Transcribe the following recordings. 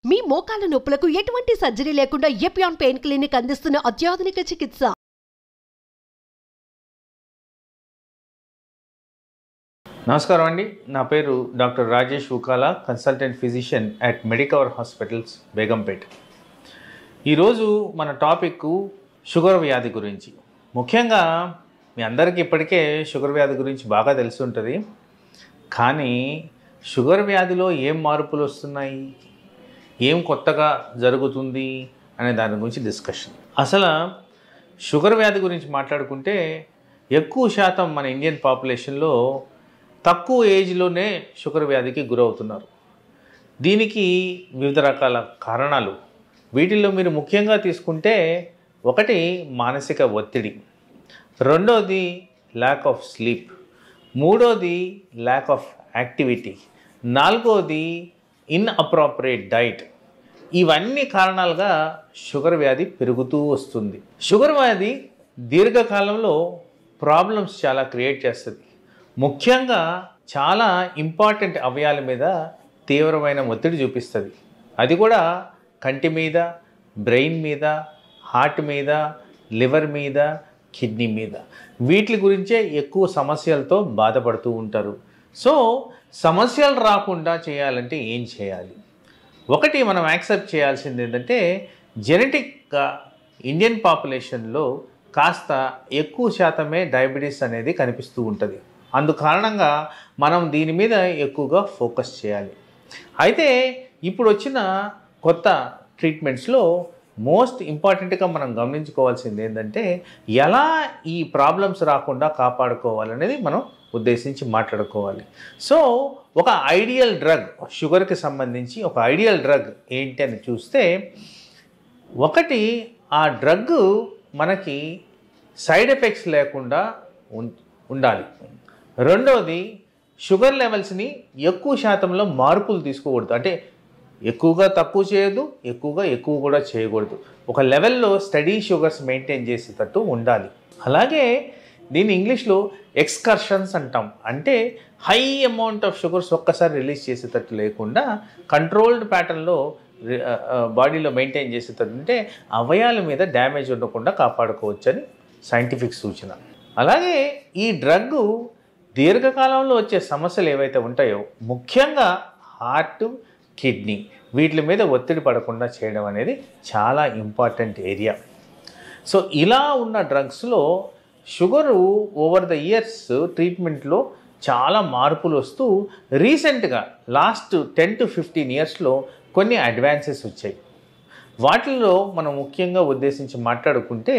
మీ మోకాల నొప్పులకు ఎటువంటి సర్జరీ లేకుండా ఎపియాన్ పెయిన్ క్లినిక్ అందిస్తున్న అత్యాధునిక చికిత్స. నమస్కారం అండి, నా పేరు doctor Rajesh Ukala, consultant physician at Medicover hospitals, Begumpet. ఈరోజు మన టాపిక్ షుగర్ వ్యాధి గురించి. ముఖ్యంగా మీ అందరికీ ఇప్పటికే షుగర్ వ్యాధి గురించి బాగా తెలిసి ఉంటుంది. కానీ షుగర్ వ్యాధిలో ఏం మార్పులు వస్తున్నాయి, ఏం కొత్తగా జరుగుతుంది అనే దాని గురించి డిస్కషన్. అసలు షుగర్ వ్యాధి గురించి మాట్లాడుకుంటే ఎక్కువ శాతం మన ఇండియన్ పాపులేషన్లో తక్కువ ఏజ్లోనే షుగర్ వ్యాధికి గురవుతున్నారు. దీనికి వివిధ రకాల కారణాలు. వీటిల్లో మీరు ముఖ్యంగా తీసుకుంటే ఒకటి మానసిక ఒత్తిడి, రెండోది ల్యాక్ ఆఫ్ స్లీప్, మూడోది ల్యాక్ ఆఫ్ యాక్టివిటీ, నాలుగోది ఇన్అప్రాపరియేట్ డైట్. ఇవన్నీ కారణాలుగా షుగర్ వ్యాధి పెరుగుతూ వస్తుంది. షుగర్ వ్యాధి దీర్ఘకాలంలో ప్రాబ్లమ్స్ చాలా క్రియేట్ చేస్తుంది. ముఖ్యంగా చాలా ఇంపార్టెంట్ అవయవాల మీద తీవ్రమైన ఒత్తిడి చూపిస్తుంది. అది కూడా కంటి మీద, బ్రెయిన్ మీద, హార్ట్ మీద, లివర్ మీద, కిడ్నీ మీద. వీటి గురించే ఎక్కువ సమస్యలతో బాధపడుతూ ఉంటారు. సో సమస్యలు రాకుండా చేయాలంటే ఏం చేయాలి? ఒకటి మనం యాక్సెప్ట్ చేయాల్సింది ఏంటంటే, జెనెటిక్గా ఇండియన్ పాపులేషన్లో కాస్త ఎక్కువ శాతమే డయాబెటీస్ అనేది కనిపిస్తూ ఉంటుంది. అందుకారణంగా మనం దీని మీద ఎక్కువగా ఫోకస్ చేయాలి. అయితే ఇప్పుడు వచ్చిన కొత్త ట్రీట్మెంట్స్లో మోస్ట్ ఇంపార్టెంట్గా మనం గమనించుకోవాల్సింది ఏంటంటే, ఎలా ఈ ప్రాబ్లమ్స్ రాకుండా కాపాడుకోవాలనేది మనం ఉద్దేశించి మాట్లాడుకోవాలి. సో ఒక ఐడియల్ డ్రగ్, షుగర్కి సంబంధించి ఒక ఐడియల్ డ్రగ్ ఏంటి అని చూస్తే, ఒకటి ఆ డ్రగ్ మనకి సైడ్ ఎఫెక్ట్స్ లేకుండా ఉండాలి. రెండోది షుగర్ లెవెల్స్ని ఎక్కువ శాతంలో మార్పులు తీసుకోకూడదు. అంటే ఎక్కువగా తక్కువ చేయొద్దు, ఎక్కువ కూడా చేయకూడదు. ఒక లెవెల్లో స్టడీ షుగర్స్ మెయింటైన్ చేసేటట్టు ఉండాలి. అలాగే దీన్ని ఇంగ్లీష్లో ఎక్స్కర్షన్స్ అంటాం. అంటే హై అమౌంట్ ఆఫ్ షుగర్స్ ఒక్కసారి రిలీజ్ చేసేటట్టు లేకుండా కంట్రోల్డ్ ప్యాటర్న్లో బాడీలో మెయింటైన్ చేసేటట్టు ఉంటే అవయవాల మీద డ్యామేజ్ ఉండకుండా కాపాడుకోవచ్చని సైంటిఫిక్ సూచన. అలాగే ఈ డ్రగ్ దీర్ఘకాలంలో వచ్చే సమస్యలు ఏవైతే ఉంటాయో, ముఖ్యంగా హార్ట్, కిడ్నీ, వీటి మీద ఒత్తిడి పడకుండా చేయడం అనేది చాలా ఇంపార్టెంట్ ఏరియా. సో ఇలా ఉన్న డ్రగ్స్లో షుగరు ఓవర్ ద ఇయర్స్ ట్రీట్మెంట్లో చాలా మార్పులు వస్తూ రీసెంట్గా లాస్ట్ 10 to 15 ఇయర్స్లో కొన్ని అడ్వాన్సెస్ వచ్చాయి. వాటిల్లో మనం ముఖ్యంగా ఉద్దేశించి మాట్లాడుకుంటే,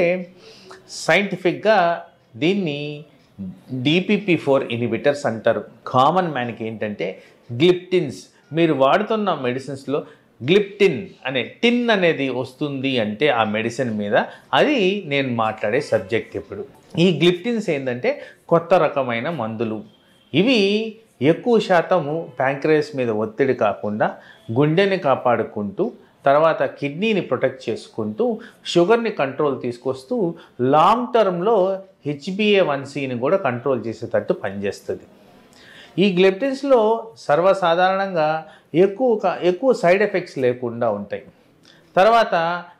సైంటిఫిక్గా దీన్ని DPP-4 ఇన్హిబిటర్స్ అంటారు. కామన్ మ్యాన్కి ఏంటంటే గ్లిప్టిన్స్. మీరు వాడుతున్న మెడిసిన్స్లో గ్లిప్టిన్ అనే టిన్ అనేది వస్తుంది అంటే ఆ మెడిసిన్ మీద, అది నేను మాట్లాడే సబ్జెక్ట్. ఇప్పుడు ఈ గ్లిప్టిన్స్ ఏంటంటే కొత్త రకమైన మందులు. ఇవి ఎక్కువ శాతము ప్యాంక్రియాస్ మీద ఒత్తిడి కాకుండా గుండెని కాపాడుకుంటూ, తర్వాత కిడ్నీని ప్రొటెక్ట్ చేసుకుంటూ, షుగర్ని కంట్రోల్ తీసుకొస్తూ, లాంగ్ టర్మ్లో HbA1cని కూడా కంట్రోల్ చేసేటట్టు పనిచేస్తుంది. ఈ గ్లిప్టిన్స్లో సర్వసాధారణంగా ఎక్కువ సైడ్ ఎఫెక్ట్స్ లేకుండా ఉంటాయి. తర్వాత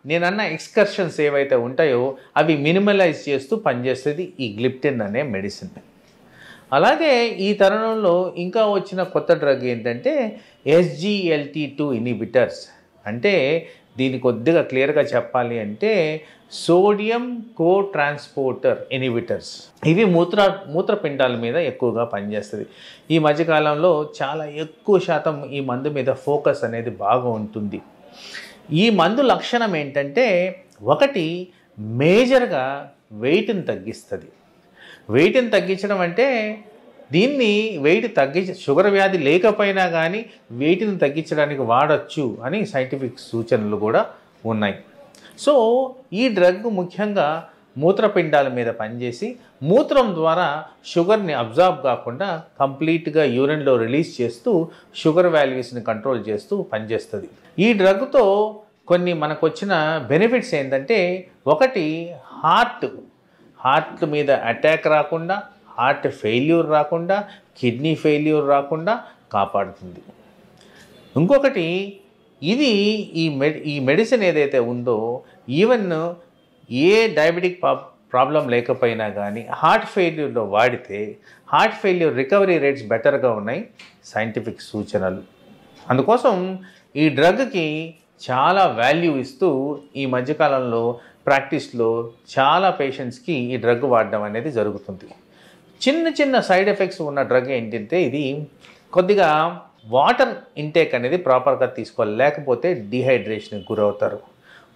నేనన్న ఎక్స్కర్షన్స్ ఏవైతే ఉంటాయో అవి మినిమలైజ్ చేస్తూ పనిచేస్తుంది ఈ గ్లిప్టిన్ అనే మెడిసిన్. అలాగే ఈ తరుణంలో ఇంకా వచ్చిన కొత్త డ్రగ్ ఏంటంటే SGLT2 ఇన్హిబిటర్స్. అంటే దీన్ని కొద్దిగా క్లియర్గా చెప్పాలి అంటే సోడియం కో ట్రాన్స్పోర్టర్ ఇన్హిబిటర్స్. ఇవి మూత్రపిండాల మీద ఎక్కువగా పనిచేస్తుంది. ఈ మధ్యకాలంలో చాలా ఎక్కువ శాతం ఈ మందు మీద ఫోకస్ అనేది బాగా ఉంటుంది. ఈ మందు లక్షణం ఏంటంటే, ఒకటి మేజర్గా వెయిట్ని తగ్గిస్తుంది. వెయిట్ని తగ్గించడం అంటే దీన్ని షుగర్ వ్యాధి లేకపోయినా కానీ వెయిట్ని తగ్గించడానికి వాడచ్చు అని సైంటిఫిక్ సూచనలు కూడా ఉన్నాయి. సో ఈ డ్రగ్ ముఖ్యంగా మూత్రపిండాల మీద పనిచేసి మూత్రం ద్వారా షుగర్ని అబ్జార్బ్ కాకుండా కంప్లీట్గా యూరిన్లో రిలీజ్ చేస్తూ షుగర్ వాల్యూస్ని కంట్రోల్ చేస్తూ పనిచేస్తుంది. ఈ డ్రగ్తో కొన్ని మనకు వచ్చిన బెనిఫిట్స్ ఏంటంటే, ఒకటి హార్ట్ మీద అటాక్ రాకుండా, హార్ట్ ఫెయిల్యూర్ రాకుండా, కిడ్నీ ఫెయిల్యూర్ రాకుండా కాపాడుతుంది. ఇంకొకటి ఇది ఈ మెడిసిన్ ఏదైతే ఉందో ఈవెన్ ఏ డయాబెటిక్ ప్రాబ్లం లేకపోయినా కానీ హార్ట్ ఫెయిల్యూర్లో వాడితే హార్ట్ ఫెయిల్యూర్ రికవరీ రేట్స్ బెటర్గా ఉన్నాయి సైంటిఫిక్ సూచనలు. అందుకోసం ఈ డ్రగ్కి చాలా వాల్యూ ఇస్తూ ఈ మధ్యకాలంలో ప్రాక్టీస్లో చాలా పేషెంట్స్కి ఈ డ్రగ్ వాడడం అనేది జరుగుతుంది. చిన్న చిన్న సైడ్ ఎఫెక్ట్స్ ఉన్న డ్రగ్ ఏంటంటే ఇది కొద్దిగా వాటర్ ఇంటేక్ అనేది ప్రాపర్గా తీసుకోవాలి, లేకపోతే డిహైడ్రేషన్కి గురవుతారు.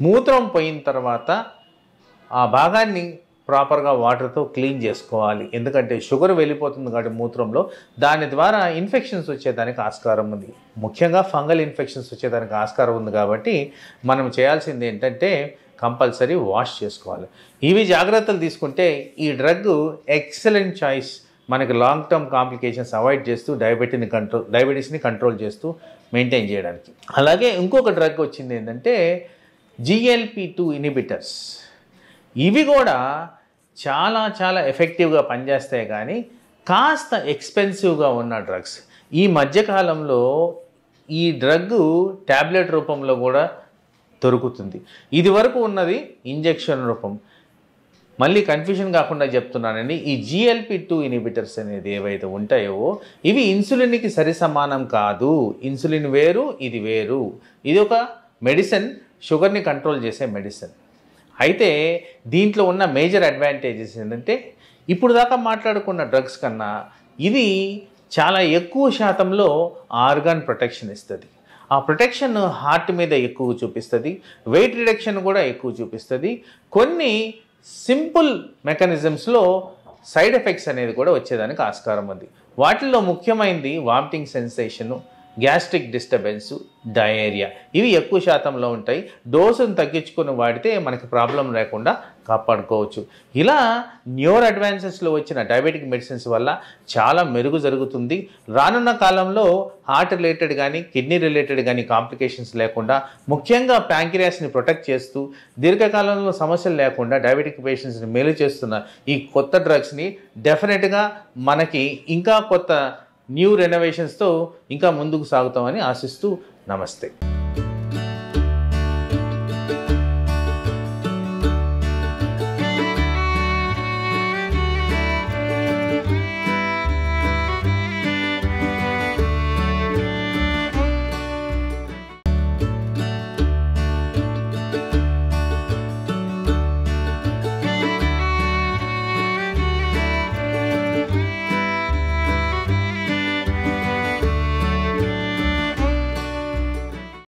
మూత్రం పోయిన తర్వాత ఆ భాగాన్ని ప్రాపర్గా వాటర్తో క్లీన్ చేసుకోవాలి, ఎందుకంటే షుగర్ వెళ్ళిపోతుంది కాబట్టి మూత్రంలో, దాని ద్వారా ఇన్ఫెక్షన్స్ వచ్చేదానికి ఆస్కారం ఉంది. ముఖ్యంగా ఫంగల్ ఇన్ఫెక్షన్స్ వచ్చేదానికి ఆస్కారం ఉంది. కాబట్టి మనం చేయాల్సింది ఏంటంటే కంపల్సరీ వాష్ చేసుకోవాలి. ఇవి జాగ్రత్తలు తీసుకుంటే ఈ డ్రగ్ ఎక్సలెంట్ చాయిస్, మనకి లాంగ్ టర్మ్ కాంప్లికేషన్స్ అవాయిడ్ చేస్తూ డయాబెటీస్ని కంట్రోల్ చేస్తూ మెయింటైన్ చేయడానికి. అలాగే ఇంకొక డ్రగ్ వచ్చింది ఏంటంటే GLP-2 ఇన్హిబిటర్స్. ఇవి కూడా చాలా చాలా ఎఫెక్టివ్గా పనిచేస్తాయి, కానీ కాస్త ఎక్స్పెన్సివ్గా ఉన్న డ్రగ్స్. ఈ మధ్యకాలంలో ఈ డ్రగ్ ట్యాబ్లెట్ రూపంలో కూడా దొరుకుతుంది. ఇది వరకు ఉన్నది ఇంజెక్షన్ రూపం. మళ్ళీ కన్ఫ్యూజన్ కాకుండా చెప్తున్నానండి, ఈ GLP-2 ఇన్హిబిటర్స్ అనేది ఏవైతే ఉంటాయో ఇవి ఇన్సులిన్కి సరి సమానం కాదు. ఇన్సులిన్ వేరు, ఇది వేరు. ఇది ఒక మెడిసిన్, షుగర్ని కంట్రోల్ చేసే మెడిసిన్. అయితే దీంట్లో ఉన్న మేజర్ అడ్వాంటేజెస్ ఏంటంటే ఇప్పుడు దాకా మాట్లాడుకున్న డ్రగ్స్ కన్నా ఇది చాలా ఎక్కువ శాతంలో ఆర్గాన్ ప్రొటెక్షన్ ఇస్తుంది. ఆ ప్రొటెక్షన్ హార్ట్ మీద ఎక్కువ చూపిస్తుంది, వెయిట్ రిడక్షన్ కూడా ఎక్కువ చూపిస్తుంది. కొన్ని సింపుల్ మెకానిజమ్స్లో సైడ్ ఎఫెక్ట్స్ అనేది కూడా వచ్చేదానికి ఆస్కారం ఉంది. వాటిల్లో ముఖ్యమైనది vomiting sensation, gastric disturbance, diarrhoea. ఇవి ఎక్కువ శాతంలో ఉంటాయి. డోసును తగ్గించుకొని వాడితే మనకి ప్రాబ్లం లేకుండా కాపాడుకోవచ్చు. ఇలా న్యూరో అడ్వాన్సెస్లో వచ్చిన డయాబెటిక్ మెడిసిన్స్ వల్ల చాలా మెరుగు జరుగుతుంది. రానున్న కాలంలో హార్ట్ రిలేటెడ్ కానీ కిడ్నీ రిలేటెడ్ కానీ కాంప్లికేషన్స్ లేకుండా, ముఖ్యంగా ప్యాంక్రియాస్ని ప్రొటెక్ట్ చేస్తూ దీర్ఘకాలంలో సమస్యలు లేకుండా డయాబెటిక్ పేషెంట్స్ని మేలు చేస్తున్న ఈ కొత్త డ్రగ్స్ని డెఫినెట్గా మనకి ఇంకా కొత్త న్యూ రెనోవేషన్స్తో ఇంకా ముందుకు సాగుతామని ఆశిస్తూ నమస్తే.